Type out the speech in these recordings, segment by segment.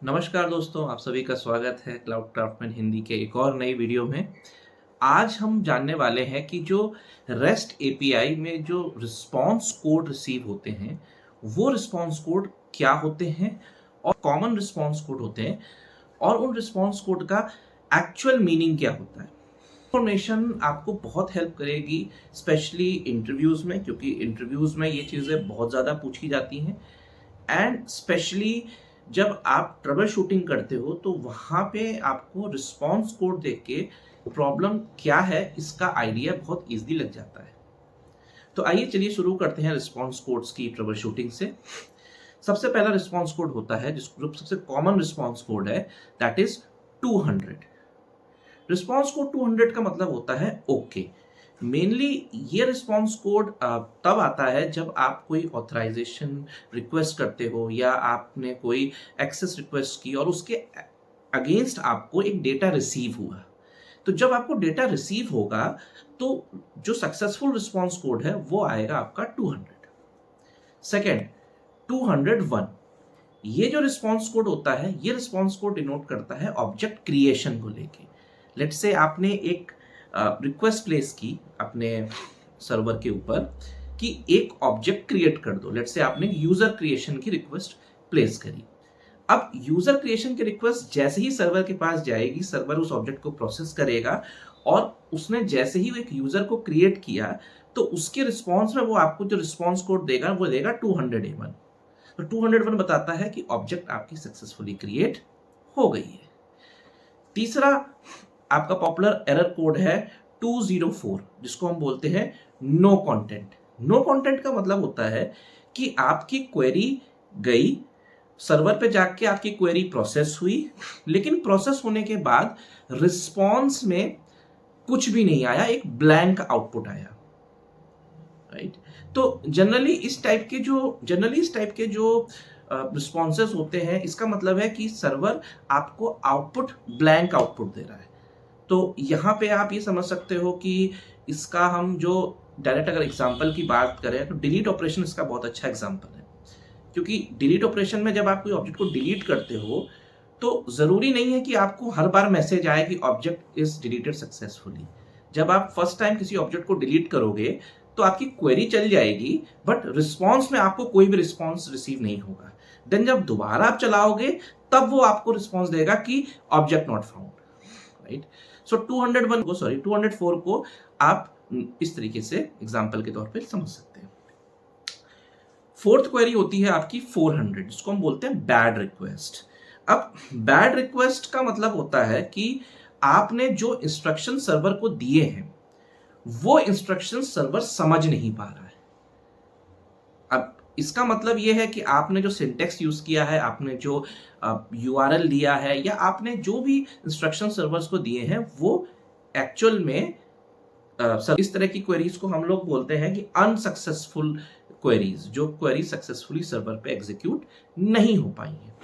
नमस्कार दोस्तों, आप सभी का स्वागत है क्लाउड क्राफ्टमैन हिंदी के एक और नई वीडियो में। आज हम जानने वाले हैं कि जो रेस्ट एपीआई में जो रिस्पॉन्स कोड रिसीव होते हैं, वो रिस्पॉन्स कोड क्या होते हैं और कॉमन रिस्पॉन्स कोड होते हैं और उन रिस्पॉन्स कोड का एक्चुअल मीनिंग क्या होता है। इन्फॉर्मेशन आपको बहुत हेल्प करेगी, स्पेशली इंटरव्यूज़ में, क्योंकि इंटरव्यूज़ में ये चीज़ें बहुत ज़्यादा पूछी जाती हैं। एंड स्पेशली जब आप ट्रबल शूटिंग करते हो तो वहाँ पे आपको रिस्पॉन्स कोड देख के प्रॉब्लम क्या है इसका आइडिया बहुत इजीली लग जाता है। तो आइए चलिए शुरू करते हैं रिस्पॉन्स कोड्स की ट्रबल शूटिंग से। सबसे पहला रिस्पॉन्स कोड होता है जिसको सबसे कॉमन रिस्पॉन्स कोड है, दैट इज 200। रिस्पॉन्स कोड 200 का मतलब होता है ओके। मेनली ये रिस्पॉन्स कोड तब आता है जब आप कोई ऑथराइजेशन रिक्वेस्ट करते हो या आपने कोई एक्सेस रिक्वेस्ट की और उसके अगेंस्ट आपको एक डेटा रिसीव हुआ। तो जब आपको डेटा रिसीव होगा तो जो सक्सेसफुल रिस्पॉन्स कोड है वो आएगा आपका 200। सेकेंड, 201। ये जो रिस्पॉन्स कोड होता है, ये रिस्पॉन्स कोड डिनोट करता है ऑब्जेक्ट क्रिएशन को लेके। लेट्स से आपने एक रिक्वेस्ट प्लेस की अपने सर्वर के ऊपर कि एक ऑब्जेक्ट क्रिएट कर दो। लेट्स से आपने यूजर क्रिएशन की रिक्वेस्ट प्लेस करी। अब यूजर क्रिएशन की रिक्वेस्ट जैसे ही सर्वर के पास जाएगी, सर्वर उस ऑब्जेक्ट को प्रोसेस करेगा और उसने जैसे ही एक यूजर को क्रिएट किया तो उसके रिस्पॉन्स में वो आपको जो रिस्पॉन्स कोड देगा वो देगा 201। तो 201 बताता है कि ऑब्जेक्ट आपकी सक्सेसफुली क्रिएट हो गई है। तीसरा आपका पॉपुलर एरर कोड है 204, जिसको हम बोलते हैं नो कंटेंट। नो कंटेंट का मतलब होता है कि आपकी क्वेरी गई, सर्वर पे जाके आपकी क्वेरी प्रोसेस हुई, लेकिन प्रोसेस होने के बाद रिस्पॉन्स में कुछ भी नहीं आया, एक ब्लैंक आउटपुट आया। राइट? तो जनरली इस टाइप के जो रिस्पॉन्सेस होते हैं, इसका मतलब है कि सर्वर आपको आउटपुट ब्लैंक आउटपुट दे रहा है। तो यहाँ पे आप ये समझ सकते हो कि इसका हम जो डायरेक्ट अगर एग्जांपल की बात करें तो डिलीट ऑपरेशन इसका बहुत अच्छा एग्जांपल है। क्योंकि डिलीट ऑपरेशन में जब आप कोई ऑब्जेक्ट को डिलीट करते हो तो जरूरी नहीं है कि आपको हर बार मैसेज आए कि ऑब्जेक्ट इज डिलीटेड सक्सेसफुली। जब आप फर्स्ट टाइम किसी ऑब्जेक्ट को डिलीट करोगे तो आपकी क्वेरी चल जाएगी, बट रिस्पॉन्स में आपको कोई भी रिस्पॉन्स रिसीव नहीं होगा। देन जब दोबारा आप चलाओगे तब वो आपको रिस्पॉन्स देगा कि ऑब्जेक्ट नॉट फाउंड। राइट? सो 204 को आप इस तरीके से एग्जांपल के तौर पे समझ सकते हैं। फोर्थ क्वेरी होती है आपकी 400, जिसको हम बोलते हैं बैड रिक्वेस्ट। अब बैड रिक्वेस्ट का मतलब होता है कि आपने जो इंस्ट्रक्शन सर्वर को दिए हैं वो इंस्ट्रक्शन सर्वर समझ नहीं पा रहा है। अब इसका मतलब यह है कि आपने जो सिंटेक्स यूज किया है, आपने जो यूआरएल दिया है, या आपने जो भी इंस्ट्रक्शन सर्वर्स को दिए हैं वो एक्चुअल में इस तरह की क्वेरीज को हम लोग बोलते हैं कि अनसक्सेसफुल क्वेरीज, जो क्वेरी सक्सेसफुली सर्वर पे एग्जीक्यूट नहीं हो पाई है।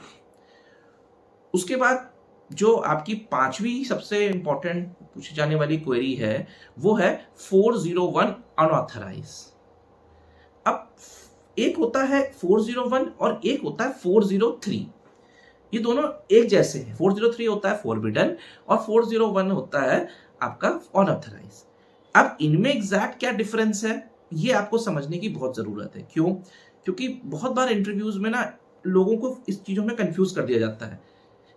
उसके बाद जो आपकी पांचवी सबसे इंपॉर्टेंट पूछी जाने वाली क्वेरी है वो है 401 अनऑथराइज। अब एक होता है 401 और एक होता है 403। ये दोनों एक जैसे हैं। 403 होता है फॉरबिडन और 401 होता है आपका अनऑथराइज। अब इनमें एग्जैक्ट क्या डिफरेंस है ये आपको समझने की बहुत जरूरत है। क्यों? क्योंकि बहुत बार इंटरव्यूज में ना लोगों को इस चीजों में कंफ्यूज कर दिया जाता है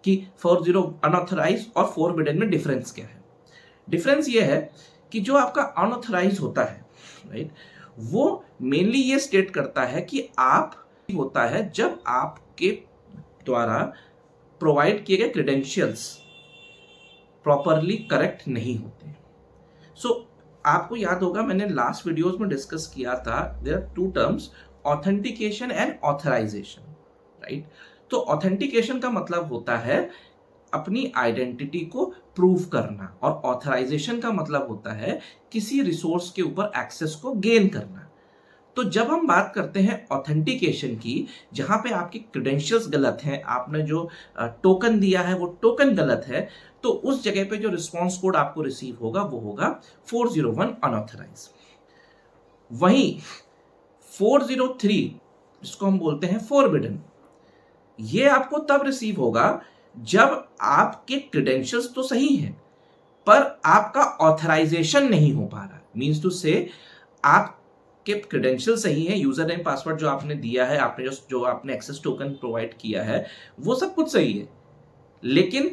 कि 40 अनऑथराइज और फॉरबिडन में डिफरेंस क्या है। डिफरेंस ये है कि जो आपका अनऑथराइज होता है, राइट, वो मेनली ये स्टेट करता है कि आप होता है जब आपके द्वारा प्रोवाइड किए गए क्रेडेंशियल्स प्रॉपरली करेक्ट नहीं होते। सो आपको याद होगा मैंने लास्ट वीडियोस में डिस्कस किया था, there are two terms, authentication and authorisation. Right? तो ऑथेंटिकेशन का मतलब होता है अपनी आइडेंटिटी को प्रूव करना, और ऑथराइजेशन का मतलब होता है किसी रिसोर्स के ऊपर एक्सेस को गेन करना। तो जब हम बात करते हैं ऑथेंटिकेशन की, जहां पे आपकी क्रेडेंशियल्स गलत हैं, आपने जो टोकन दिया है वो टोकन गलत है, तो उस जगह पे जो रिस्पॉन्स कोड आपको रिसीव होगा वो होगा 401 अनऑथराइज। वहीं 403 जिसको हम बोलते हैं फॉरबिडन, ये आपको तब रिसीव होगा जब आपके क्रेडेंशियल्स तो सही हैं पर आपका ऑथराइजेशन नहीं हो पा रहा। मीन्स टू से आपके क्रेडेंशियल सही है, यूजर नेम पासवर्ड जो आपने दिया है, आपने जो आपने एक्सेस टोकन प्रोवाइड किया है वो सब कुछ सही है, लेकिन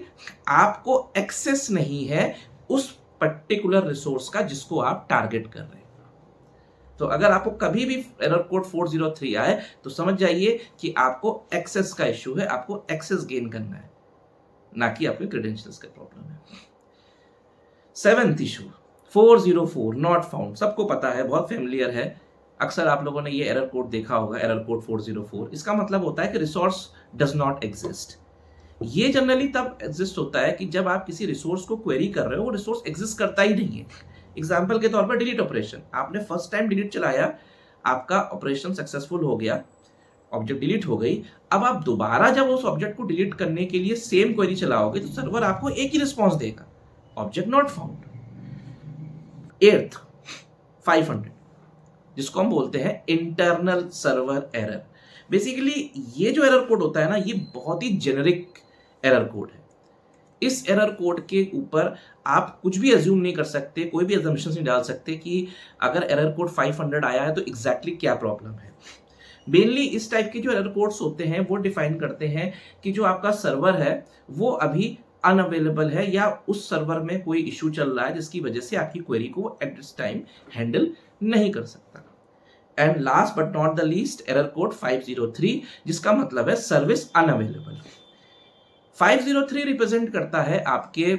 आपको एक्सेस नहीं है उस पर्टिकुलर रिसोर्स का जिसको आप टारगेट कर रहे हैं। तो अगर आपको कभी भी एरर कोड 403 आए तो समझ जाइए कि आपको एक्सेस का इश्यू है, आपको एक्सेस गेन करना है, ना कि आपके क्रेडेंशियल्स का प्रॉब्लम है। सेवेंथ इशू 404 नॉट फाउंड, सबको पता है, बहुत फेमिलियर है, अक्सर आप लोगों ने ये एरर कोड देखा होगा, एरर कोड 404। इसका मतलब होता है कि रिसोर्स डज नॉट एग्जिस्ट। ये जनरली तब एग्जिस्ट होता है कि जब आप किसी रिसोर्स को क्वेरी कर रहे हो, वो रिसोर्स एग्जिस्ट करता ही नहीं है। एग्जाम्पल के तौर पर डिलीट ऑपरेशन, आपने फर्स्ट टाइम डिलीट चलाया, आपका ऑपरेशन सक्सेसफुल हो गया, ऑब्जेक्ट डिलीट हो गई। अब आप दोबारा जब उस ऑब्जेक्ट को डिलीट करने के लिए सेम क्वेरी चलाओगे तो सर्वर आपको एक ही रिस्पॉन्स देगा, ऑब्जेक्ट नॉट फाउंड। एर्थ 500, जिसको हम बोलते हैं इंटरनल सर्वर एरर। बेसिकली ये जो एरर कोड होता है ना, ये बहुत ही जेनेरिक एरर कोड है। इस एरर कोड के ऊपर आप कुछ भी अज्यूम नहीं कर सकते, कोई भी अजम्पशंस नहीं डाल सकते कि अगर एरर कोड 500 आया है तो एग्जैक्टली क्या प्रॉब्लम है। मेनली इस टाइप के जो एरर कोड्स होते हैं वो डिफाइन करते हैं कि जो आपका सर्वर है वो अभी अनअवेलेबल है या उस सर्वर में कोई इशू चल रहा है जिसकी वजह से आपकी क्वेरी को एट दिस टाइम हैंडल नहीं कर सकता। And last but not the least error code 503, जिसका मतलब है सर्विस अनअवेलेबल। 503 रिप्रेजेंट करता है आपके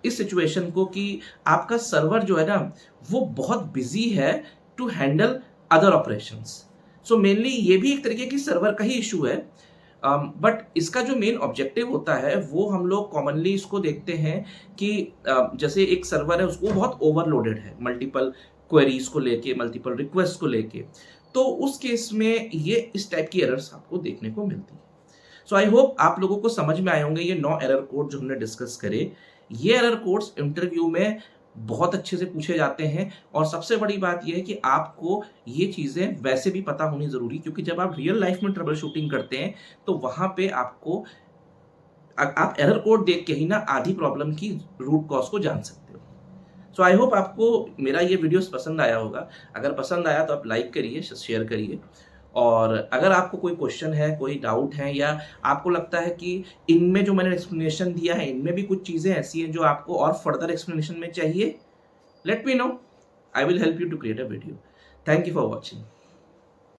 इस सिचुएशन को कि आपका सर्वर जो है ना वो बहुत बिजी है to handle other operations. So mainly ये भी एक तरीके की सर्वर का ही इशू है, बट इसका जो मेन ऑब्जेक्टिव होता है वो हम लोग कॉमनली इसको देखते हैं कि जैसे एक सर्वर है उसको बहुत ओवरलोडेड है मल्टीपल क्वेरीज को लेके, मल्टीपल रिक्वेस्ट को लेके, तो उस केस में ये इस टाइप की एरर्स आपको देखने को मिलती है। सो आई होप आप लोगों को समझ में आए होंगे ये 9 एरर कोड जो हमने डिस्कस करे। ये एरर कोड्स इंटरव्यू में बहुत अच्छे से पूछे जाते हैं और सबसे बड़ी बात यह है कि आपको ये चीज़ें वैसे भी पता होनी ज़रूरी, क्योंकि जब आप रियल लाइफ में ट्रबल शूटिंग करते हैं तो वहाँ पे आपको आप एरर कोड देख के ही ना आधी प्रॉब्लम की रूट कॉज को जान सकते हो। सो आई होप आपको मेरा ये वीडियोस पसंद आया होगा। अगर पसंद आया तो आप लाइक करिए, शेयर करिए, और अगर आपको कोई क्वेश्चन है, कोई डाउट है, या आपको लगता है कि इनमें जो मैंने एक्सप्लेनेशन दिया है इनमें भी कुछ चीज़ें ऐसी हैं जो आपको और फर्दर एक्सप्लेनेशन में चाहिए, let me know. I will help you to create a video. Thank you for watching.